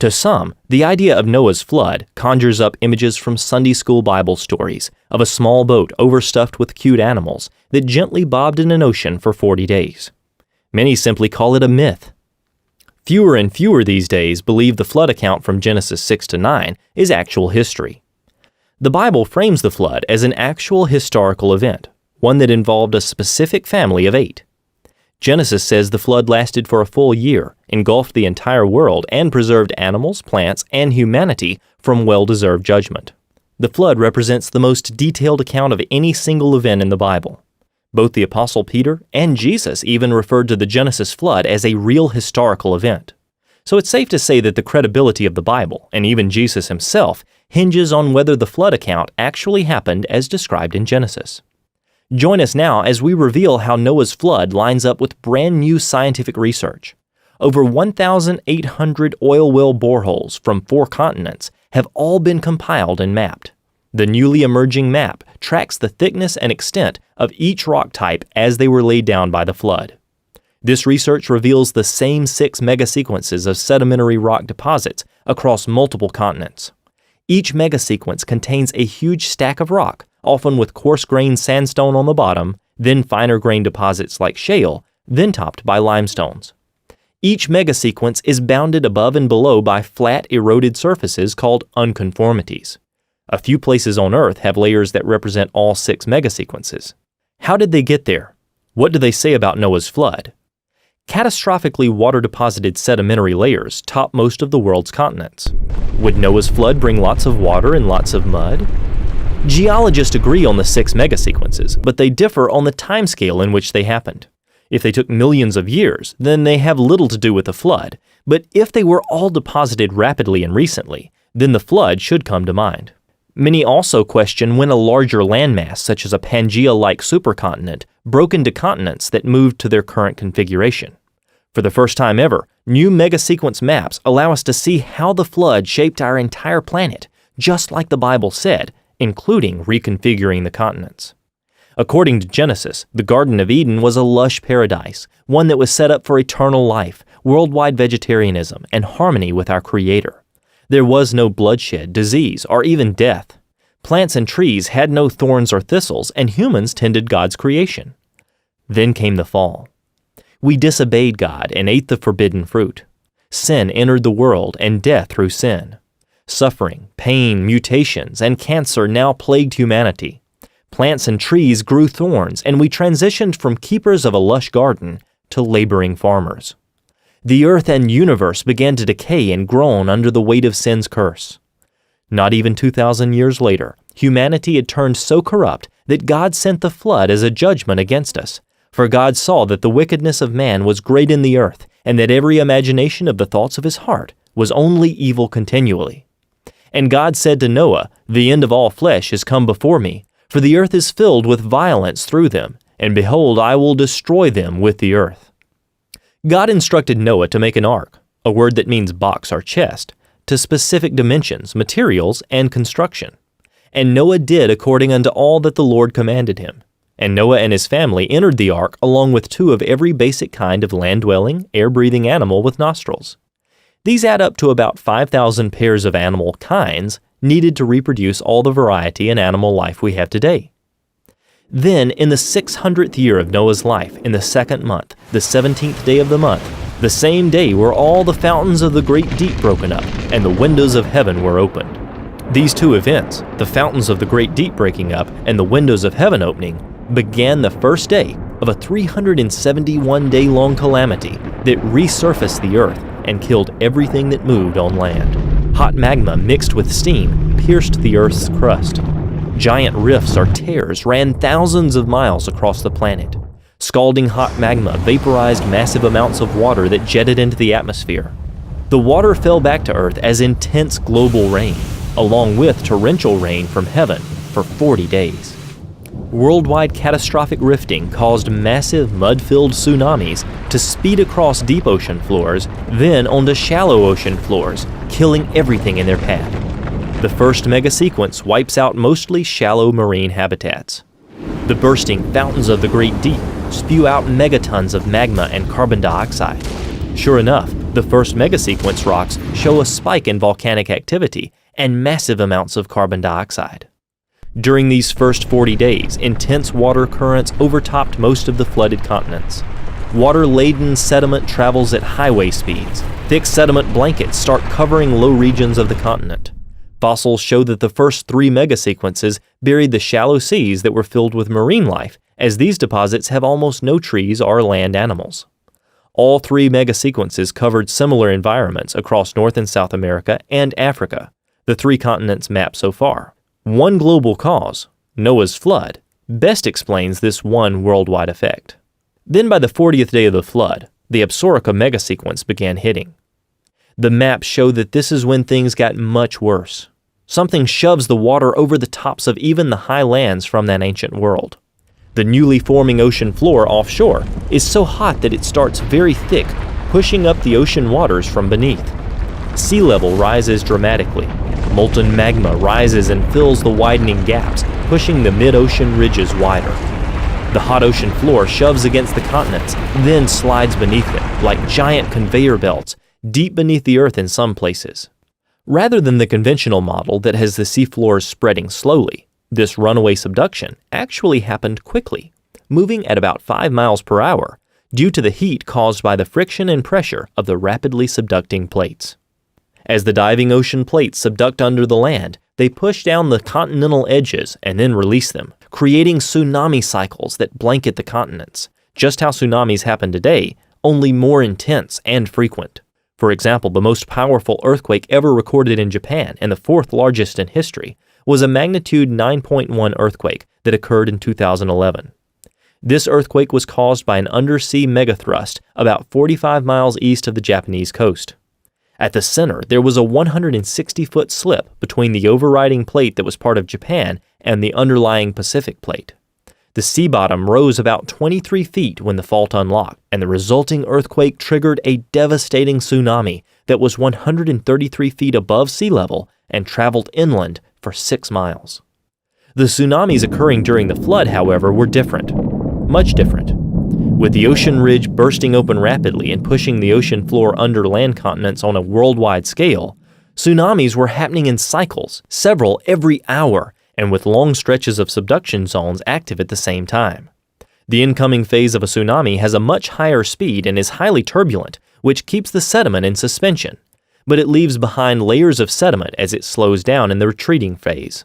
To some, the idea of Noah's flood conjures up images from Sunday school Bible stories of a small boat overstuffed with cute animals that gently bobbed in an ocean for 40 days. Many simply call it a myth. Fewer and fewer these days believe the flood account from Genesis 6 to 9 is actual history. The Bible frames the flood as an actual historical event, one that involved a specific family of 8. Genesis says the flood lasted for a full year, engulfed the entire world, and preserved animals, plants, and humanity from well-deserved judgment. The flood represents the most detailed account of any single event in the Bible. Both the Apostle Peter and Jesus even referred to the Genesis flood as a real historical event. So it's safe to say that the credibility of the Bible, and even Jesus himself, hinges on whether the flood account actually happened as described in Genesis. Join us now as we reveal how Noah's flood lines up with brand new scientific research. Over 1,800 oil well boreholes from 4 continents have all been compiled and mapped. The newly emerging map tracks the thickness and extent of each rock type as they were laid down by the flood. This research reveals the same 6 megasequences of sedimentary rock deposits across multiple continents. Each megasequence contains a huge stack of rock, often with coarse-grained sandstone on the bottom, then finer-grained deposits like shale, then topped by limestones. Each megasequence is bounded above and below by flat, eroded surfaces called unconformities. A few places on Earth have layers that represent all 6 megasequences. How did they get there? What do they say about Noah's flood? Catastrophically water-deposited sedimentary layers top most of the world's continents. Would Noah's flood bring lots of water and lots of mud? Geologists agree on the 6 megasequences, but they differ on the timescale in which they happened. If they took millions of years, then they have little to do with the flood, but if they were all deposited rapidly and recently, then the flood should come to mind. Many also question when a larger landmass, such as a Pangea-like supercontinent, broke into continents that moved to their current configuration. For the first time ever, new megasequence maps allow us to see how the flood shaped our entire planet, just like the Bible said, including reconfiguring the continents. According to Genesis, the Garden of Eden was a lush paradise, one that was set up for eternal life, worldwide vegetarianism, and harmony with our Creator. There was no bloodshed, disease, or even death. Plants and trees had no thorns or thistles, and humans tended God's creation. Then came the fall. We disobeyed God and ate the forbidden fruit. Sin entered the world, and death through sin. Suffering, pain, mutations, and cancer now plagued humanity. Plants and trees grew thorns, and we transitioned from keepers of a lush garden to laboring farmers. The earth and universe began to decay and groan under the weight of sin's curse. Not even 2,000 years later, humanity had turned so corrupt that God sent the flood as a judgment against us. For God saw that the wickedness of man was great in the earth, and that every imagination of the thoughts of his heart was only evil continually. And God said to Noah, "The end of all flesh is come before me, for the earth is filled with violence through them, and behold, I will destroy them with the earth." God instructed Noah to make an ark, a word that means box or chest, to specific dimensions, materials, and construction. And Noah did according unto all that the Lord commanded him. And Noah and his family entered the ark along with 2 of every basic kind of land-dwelling, air-breathing animal with nostrils. These add up to about 5,000 pairs of animal kinds needed to reproduce all the variety in animal life we have today. Then, in the 600th year of Noah's life, in the 2nd month, the 17th day of the month, the same day were all the fountains of the great deep broken up, and the windows of heaven were opened. These 2 events, the fountains of the great deep breaking up and the windows of heaven opening, began the first day of a 371-day-long calamity that resurfaced the earth and killed everything that moved on land. Hot magma mixed with steam pierced the earth's crust. Giant rifts or tears ran thousands of miles across the planet. Scalding hot magma vaporized massive amounts of water that jetted into the atmosphere. The water fell back to Earth as intense global rain, along with torrential rain from heaven for 40 days. Worldwide catastrophic rifting caused massive mud-filled tsunamis to speed across deep ocean floors, then onto shallow ocean floors, killing everything in their path. The first megasequence wipes out mostly shallow marine habitats. The bursting fountains of the great deep spew out megatons of magma and carbon dioxide. Sure enough, The first megasequence rocks show a spike in volcanic activity and massive amounts of carbon dioxide. During these first 40 days, intense water currents overtopped most of the flooded continents. Water-laden sediment travels at highway speeds. Thick sediment blankets start covering low regions of the continent. Fossils show that the first 3 megasequences buried the shallow seas that were filled with marine life, as these deposits have almost no trees or land animals. All 3 megasequences covered similar environments across North and South America and Africa, the 3 continents mapped so far. One global cause, Noah's flood, best explains this one worldwide effect. Then by the 40th day of the flood, the Absorica megasequence began hitting. The maps show that this is when things got much worse. Something shoves the water over the tops of even the high lands from that ancient world. The newly forming ocean floor offshore is so hot that it starts very thick, pushing up the ocean waters from beneath. Sea level rises dramatically. Molten magma rises and fills the widening gaps, pushing the mid-ocean ridges wider. The hot ocean floor shoves against the continents, then slides beneath them like giant conveyor belts, deep beneath the earth in some places. Rather than the conventional model that has the seafloors spreading slowly, this runaway subduction actually happened quickly, moving at about 5 miles per hour, due to the heat caused by the friction and pressure of the rapidly subducting plates. As the diving ocean plates subduct under the land, they push down the continental edges and then release them, creating tsunami cycles that blanket the continents, just how tsunamis happen today, only more intense and frequent. For example, the most powerful earthquake ever recorded in Japan, and the 4th largest in history, was a magnitude 9.1 earthquake that occurred in 2011. This earthquake was caused by an undersea megathrust about 45 miles east of the Japanese coast. At the center, there was a 160-foot slip between the overriding plate that was part of Japan and the underlying Pacific plate. The sea bottom rose about 23 feet when the fault unlocked, and the resulting earthquake triggered a devastating tsunami that was 133 feet above sea level and traveled inland for 6 miles. The tsunamis occurring during the flood, however, were different, much different. With the ocean ridge bursting open rapidly and pushing the ocean floor under land continents on a worldwide scale, tsunamis were happening in cycles, several every hour, and with long stretches of subduction zones active at the same time. The incoming phase of a tsunami has a much higher speed and is highly turbulent, which keeps the sediment in suspension, but it leaves behind layers of sediment as it slows down in the retreating phase.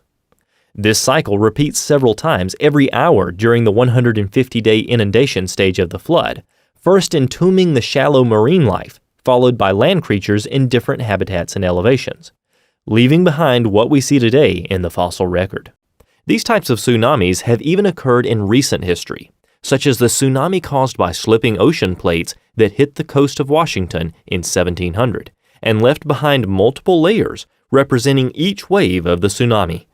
This cycle repeats several times every hour during the 150-day inundation stage of the flood, first entombing the shallow marine life, followed by land creatures in different habitats and elevations, leaving behind what we see today in the fossil record. These types of tsunamis have even occurred in recent history, such as the tsunami caused by slipping ocean plates that hit the coast of Washington in 1700 and left behind multiple layers representing each wave of the tsunami.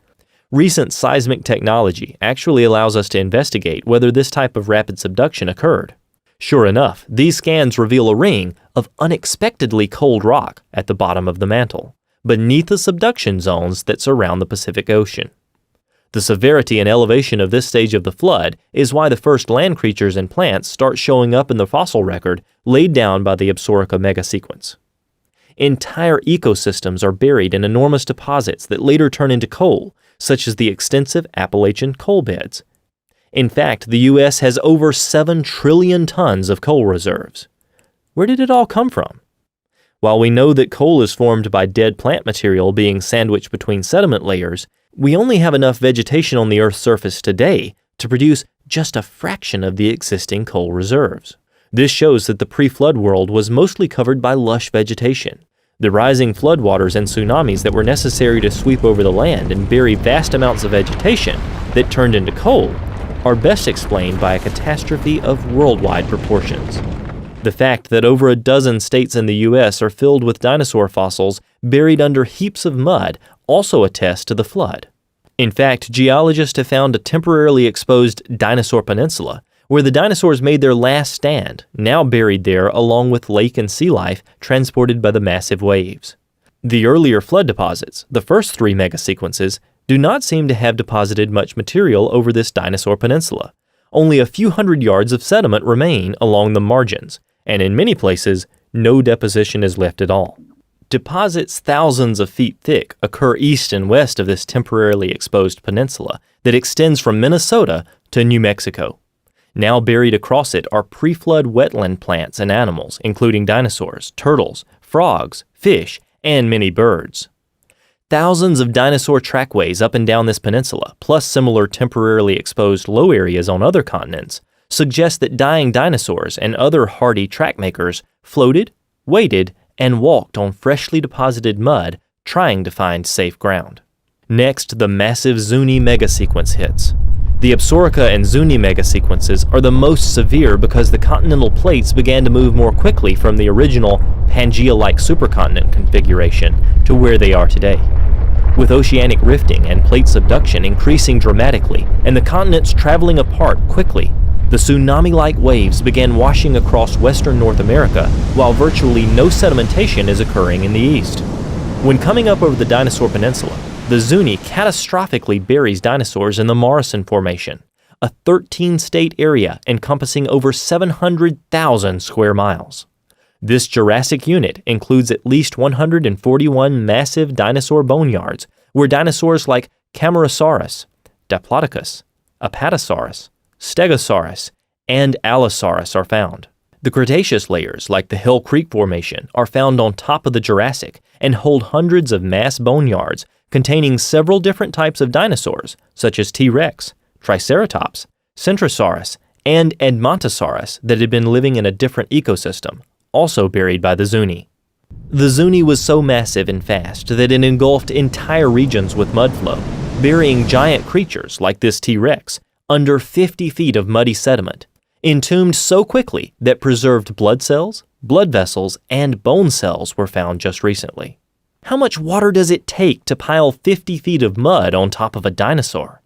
Recent seismic technology actually allows us to investigate whether this type of rapid subduction occurred. Sure enough, these scans reveal a ring of unexpectedly cold rock at the bottom of the mantle, beneath the subduction zones that surround the Pacific Ocean. The severity and elevation of this stage of the flood is why the first land creatures and plants start showing up in the fossil record laid down by the Absorica megasequence. Entire ecosystems are buried in enormous deposits that later turn into coal, such as the extensive Appalachian coal beds. In fact, the U.S. has over 7 trillion tons of coal reserves. Where did it all come from? While we know that coal is formed by dead plant material being sandwiched between sediment layers, we only have enough vegetation on the Earth's surface today to produce just a fraction of the existing coal reserves. This shows that the pre-flood world was mostly covered by lush vegetation. The rising floodwaters and tsunamis that were necessary to sweep over the land and bury vast amounts of vegetation that turned into coal are best explained by a catastrophe of worldwide proportions. The fact that over a dozen states in the U.S. are filled with dinosaur fossils buried under heaps of mud also attests to the flood. In fact, geologists have found a temporarily exposed dinosaur peninsula where the dinosaurs made their last stand, now buried there along with lake and sea life transported by the massive waves. The earlier flood deposits, the first 3 megasequences, do not seem to have deposited much material over this dinosaur peninsula. Only a few hundred yards of sediment remain along the margins, and in many places, no deposition is left at all. Deposits thousands of feet thick occur east and west of this temporarily exposed peninsula that extends from Minnesota to New Mexico. Now buried across it are pre-flood wetland plants and animals, including dinosaurs, turtles, frogs, fish, and many birds. Thousands of dinosaur trackways up and down this peninsula, plus similar temporarily exposed low areas on other continents, suggest that dying dinosaurs and other hardy track makers floated, waded, and walked on freshly deposited mud, trying to find safe ground. Next, the massive Zuni megasequence hits. The Absaroka and Zuni megasequences are the most severe because the continental plates began to move more quickly from the original Pangea-like supercontinent configuration to where they are today. With oceanic rifting and plate subduction increasing dramatically and the continents traveling apart quickly, the tsunami-like waves began washing across western North America while virtually no sedimentation is occurring in the east. When coming up over the Dinosaur Peninsula, the Zuni catastrophically buries dinosaurs in the Morrison Formation, a 13-state area encompassing over 700,000 square miles. This Jurassic unit includes at least 141 massive dinosaur boneyards where dinosaurs like Camarasaurus, Diplodocus, Apatosaurus, Stegosaurus, and Allosaurus are found. The Cretaceous layers, like the Hill Creek Formation, are found on top of the Jurassic and hold hundreds of mass boneyards containing several different types of dinosaurs, such as T-Rex, Triceratops, Centrosaurus, and Edmontosaurus that had been living in a different ecosystem, also buried by the Zuni. The Zuni was so massive and fast that it engulfed entire regions with mud flow, burying giant creatures like this T-Rex under 50 feet of muddy sediment, entombed so quickly that preserved blood cells, blood vessels, and bone cells were found just recently. How much water does it take to pile 50 feet of mud on top of a dinosaur?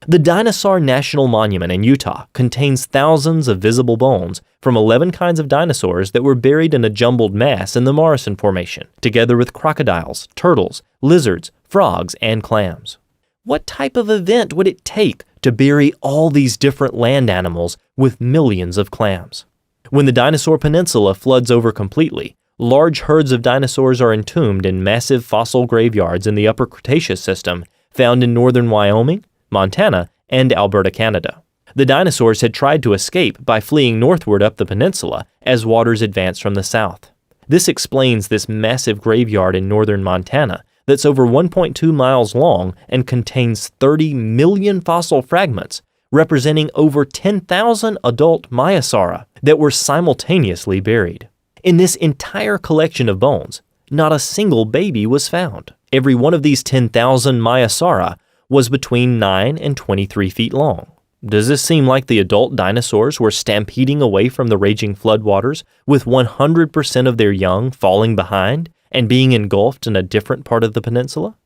The Dinosaur National Monument in Utah contains thousands of visible bones from 11 kinds of dinosaurs that were buried in a jumbled mass in the Morrison Formation, together with crocodiles, turtles, lizards, frogs, and clams. What type of event would it take to bury all these different land animals with millions of clams? When the Dinosaur Peninsula floods over completely, large herds of dinosaurs are entombed in massive fossil graveyards in the Upper Cretaceous system found in northern Wyoming, Montana, and Alberta, Canada. The dinosaurs had tried to escape by fleeing northward up the peninsula as waters advanced from the south. This explains this massive graveyard in northern Montana that's over 1.2 miles long and contains 30 million fossil fragments, representing over 10,000 adult Maiasaura that were simultaneously buried. In this entire collection of bones, not a single baby was found. Every one of these 10,000 Maiasaura was between 9 and 23 feet long. Does this seem like the adult dinosaurs were stampeding away from the raging floodwaters, with 100% of their young falling behind and being engulfed in a different part of the peninsula?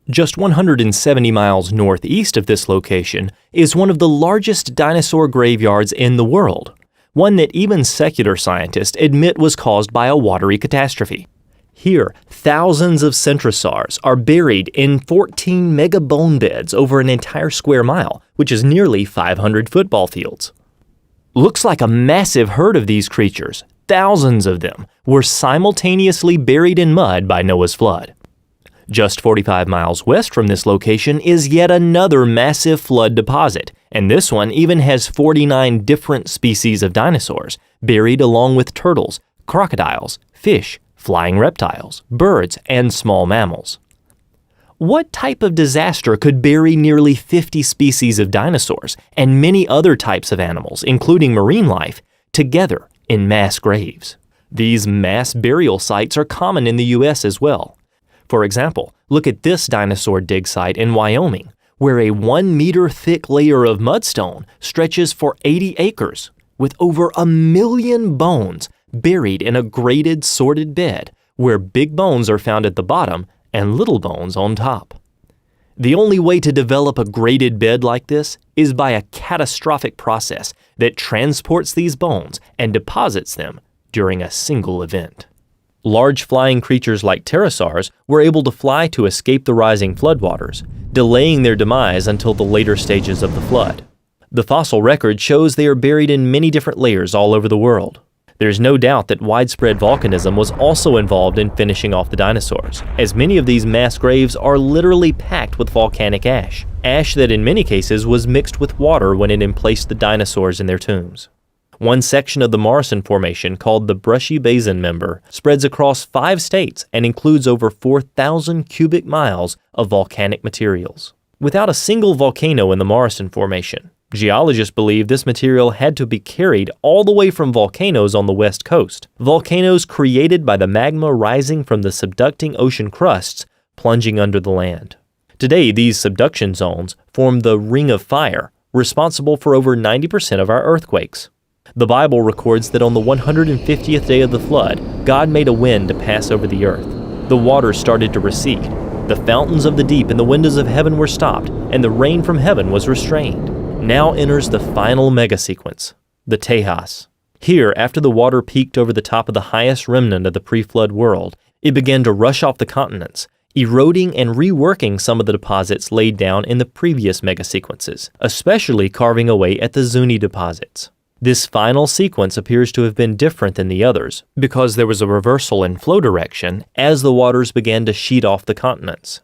Just 170 miles northeast of this location is one of the largest dinosaur graveyards in the world, one that even secular scientists admit was caused by a watery catastrophe. Here, thousands of centrosaurs are buried in 14 mega bone beds over an entire square mile, which is nearly 500 football fields. Looks like a massive herd of these creatures, thousands of them, were simultaneously buried in mud by Noah's flood. Just 45 miles west from this location is yet another massive flood deposit, and this one even has 49 different species of dinosaurs buried along with turtles, crocodiles, fish, flying reptiles, birds, and small mammals. What type of disaster could bury nearly 50 species of dinosaurs and many other types of animals, including marine life, together in mass graves? These mass burial sites are common in the U.S. as well. For example, look at this dinosaur dig site in Wyoming, where a 1-meter thick layer of mudstone stretches for 80 acres, with over 1 million bones buried in a graded, sorted bed, where big bones are found at the bottom and little bones on top. The only way to develop a graded bed like this is by a catastrophic process that transports these bones and deposits them during a single event. Large flying creatures like pterosaurs were able to fly to escape the rising floodwaters, delaying their demise until the later stages of the flood. The fossil record shows they are buried in many different layers all over the world. There's no doubt that widespread volcanism was also involved in finishing off the dinosaurs, as many of these mass graves are literally packed with volcanic ash, ash that in many cases was mixed with water when it emplaced the dinosaurs in their tombs. One section of the Morrison Formation, called the Brushy Basin Member, spreads across 5 states and includes over 4,000 cubic miles of volcanic materials. Without a single volcano in the Morrison Formation, geologists believe this material had to be carried all the way from volcanoes on the west coast, volcanoes created by the magma rising from the subducting ocean crusts plunging under the land. Today, these subduction zones form the Ring of Fire, responsible for over 90% of our earthquakes. The Bible records that on the 150th day of the flood, God made a wind to pass over the earth. The waters started to recede. The fountains of the deep and the windows of heaven were stopped, and the rain from heaven was restrained. Now enters the final mega-sequence, the Tejas. Here, after the water peaked over the top of the highest remnant of the pre-flood world, it began to rush off the continents, eroding and reworking some of the deposits laid down in the previous mega-sequences, especially carving away at the Zuni deposits. This final sequence appears to have been different than the others because there was a reversal in flow direction as the waters began to sheet off the continents.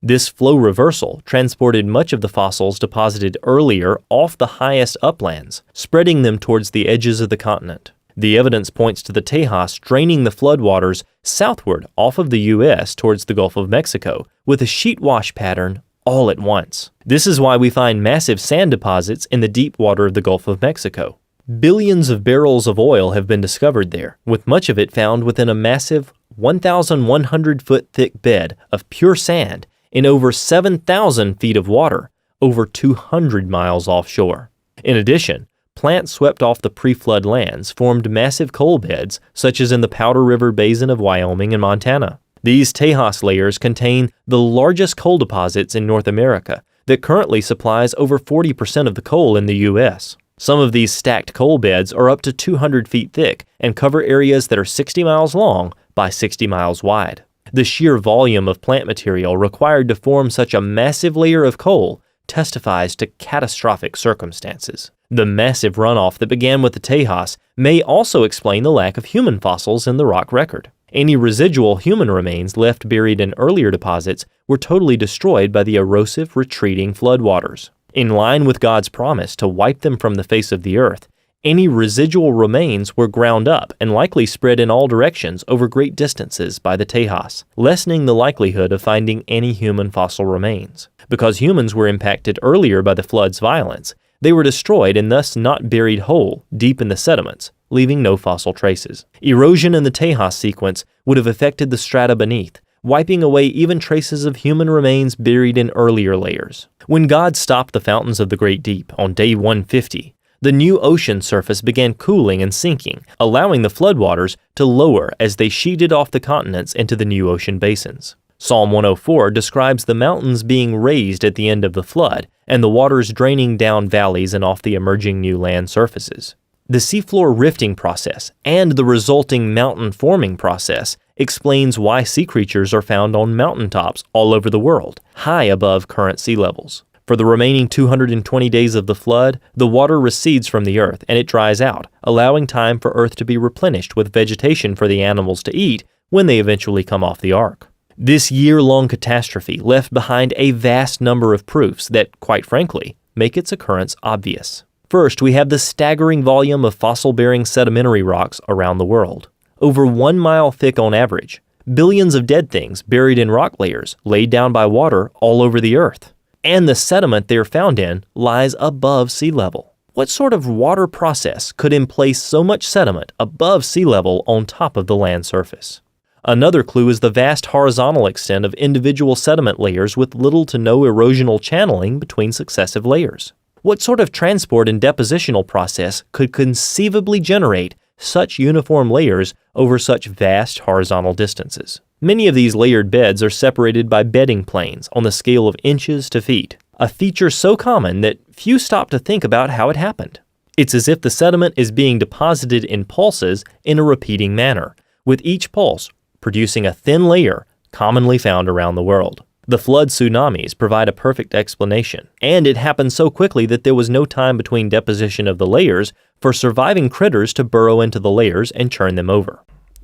This flow reversal transported much of the fossils deposited earlier off the highest uplands, spreading them towards the edges of the continent. The evidence points to the Tejas draining the floodwaters southward off of the U.S. towards the Gulf of Mexico with a sheet wash pattern all at once. This is why we find massive sand deposits in the deep water of the Gulf of Mexico. Billions of barrels of oil have been discovered there, with much of it found within a massive 1,100-foot thick bed of pure sand in over 7,000 feet of water, over 200 miles offshore. In addition, plants swept off the pre-flood lands formed massive coal beds, such as in the Powder River Basin of Wyoming and Montana. These Tejas layers contain the largest coal deposits in North America that currently supplies over 40% of the coal in the U.S. Some of these stacked coal beds are up to 200 feet thick and cover areas that are 60 miles long by 60 miles wide. The sheer volume of plant material required to form such a massive layer of coal testifies to catastrophic circumstances. The massive runoff that began with the Tejas may also explain the lack of human fossils in the rock record. Any residual human remains left buried in earlier deposits were totally destroyed by the erosive, retreating floodwaters. In line with God's promise to wipe them from the face of the earth, any residual remains were ground up and likely spread in all directions over great distances by the Tejas, lessening the likelihood of finding any human fossil remains. Because humans were impacted earlier by the flood's violence, they were destroyed and thus not buried whole deep in the sediments, leaving no fossil traces. Erosion in the Tejas sequence would have affected the strata beneath, wiping away even traces of human remains buried in earlier layers. When God stopped the fountains of the Great Deep on day 150, the new ocean surface began cooling and sinking, allowing the floodwaters to lower as they sheeted off the continents into the new ocean basins. Psalm 104 describes the mountains being raised at the end of the flood and the waters draining down valleys and off the emerging new land surfaces. The seafloor rifting process and the resulting mountain forming process explains why sea creatures are found on mountaintops all over the world, high above current sea levels. For the remaining 220 days of the flood, the water recedes from the earth and it dries out, allowing time for earth to be replenished with vegetation for the animals to eat when they eventually come off the ark. This year-long catastrophe left behind a vast number of proofs that, quite frankly, make its occurrence obvious. First, we have the staggering volume of fossil-bearing sedimentary rocks around the world. Over 1 mile thick on average, billions of dead things buried in rock layers laid down by water all over the earth. And the sediment they are found in lies above sea level. What sort of water process could emplace so much sediment above sea level on top of the land surface? Another clue is the vast horizontal extent of individual sediment layers with little to no erosional channeling between successive layers. What sort of transport and depositional process could conceivably generate such uniform layers over such vast horizontal distances? Many of these layered beds are separated by bedding planes on the scale of inches to feet, a feature so common that few stop to think about how it happened. It's as if the sediment is being deposited in pulses in a repeating manner, with each pulse producing a thin layer commonly found around the world. The flood tsunamis provide a perfect explanation, and it happened so quickly that there was no time between deposition of the layers for surviving critters to burrow into the layers and churn them over.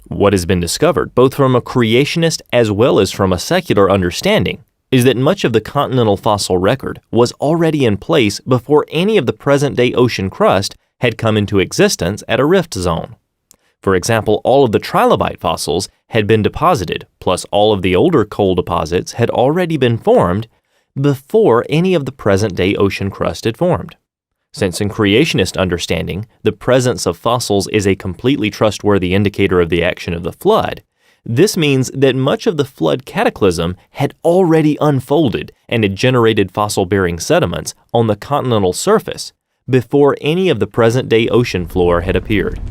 What has been discovered, both from a creationist as well as from a secular understanding, is that much of the continental fossil record was already in place before any of the present-day ocean crust had come into existence at a rift zone. For example, all of the trilobite fossils had been deposited, plus all of the older coal deposits had already been formed before any of the present-day ocean crust had formed. Since in creationist understanding, the presence of fossils is a completely trustworthy indicator of the action of the flood, this means that much of the flood cataclysm had already unfolded and had generated fossil-bearing sediments on the continental surface before any of the present-day ocean floor had appeared.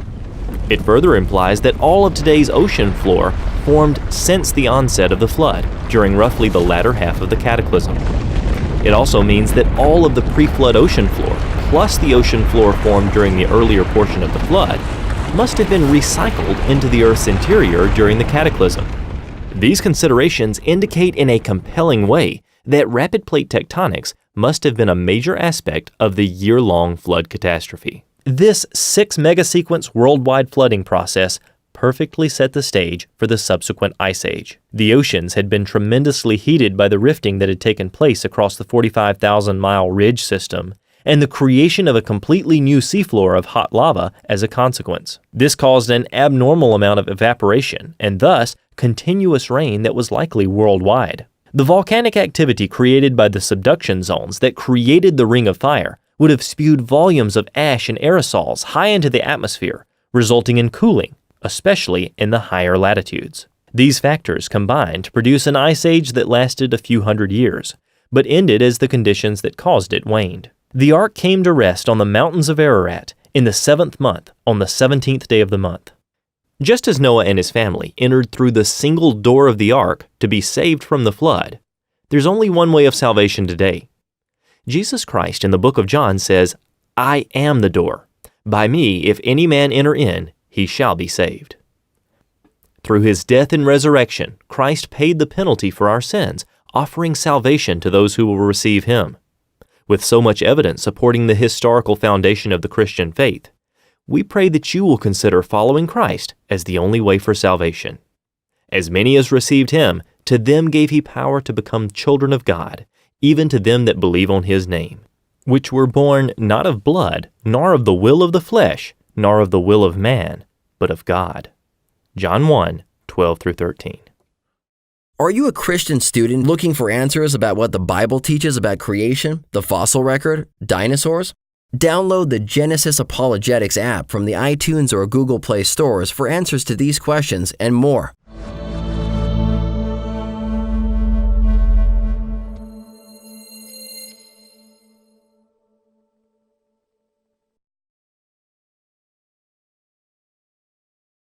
It further implies that all of today's ocean floor formed since the onset of the flood, during roughly the latter half of the cataclysm. It also means that all of the pre-flood ocean floor, plus the ocean floor formed during the earlier portion of the flood, must have been recycled into the Earth's interior during the cataclysm. These considerations indicate in a compelling way that rapid plate tectonics must have been a major aspect of the year-long flood catastrophe. This 6-megasequence worldwide flooding process perfectly set the stage for the subsequent ice age. The oceans had been tremendously heated by the rifting that had taken place across the 45,000-mile ridge system, and the creation of a completely new seafloor of hot lava as a consequence. This caused an abnormal amount of evaporation, and thus continuous rain that was likely worldwide. The volcanic activity created by the subduction zones that created the Ring of Fire would have spewed volumes of ash and aerosols high into the atmosphere, resulting in cooling, especially in the higher latitudes. These factors combined to produce an ice age that lasted a few hundred years, but ended as the conditions that caused it waned. The ark came to rest on the mountains of Ararat in the 7th month, on the 17th day of the month. Just as Noah and his family entered through the single door of the ark to be saved from the flood, there's only one way of salvation today. Jesus Christ in the book of John says, "I am the door. By me, if any man enter in, he shall be saved." Through his death and resurrection, Christ paid the penalty for our sins, offering salvation to those who will receive him. With so much evidence supporting the historical foundation of the Christian faith, we pray that you will consider following Christ as the only way for salvation. As many as received him, to them gave he power to become children of God, even to them that believe on his name, which were born not of blood, nor of the will of the flesh, nor of the will of man, but of God. John 1:12-13. Are you a Christian student looking for answers about what the Bible teaches about creation, the fossil record, dinosaurs? Download the Genesis Apologetics app from the iTunes or Google Play stores for answers to these questions and more.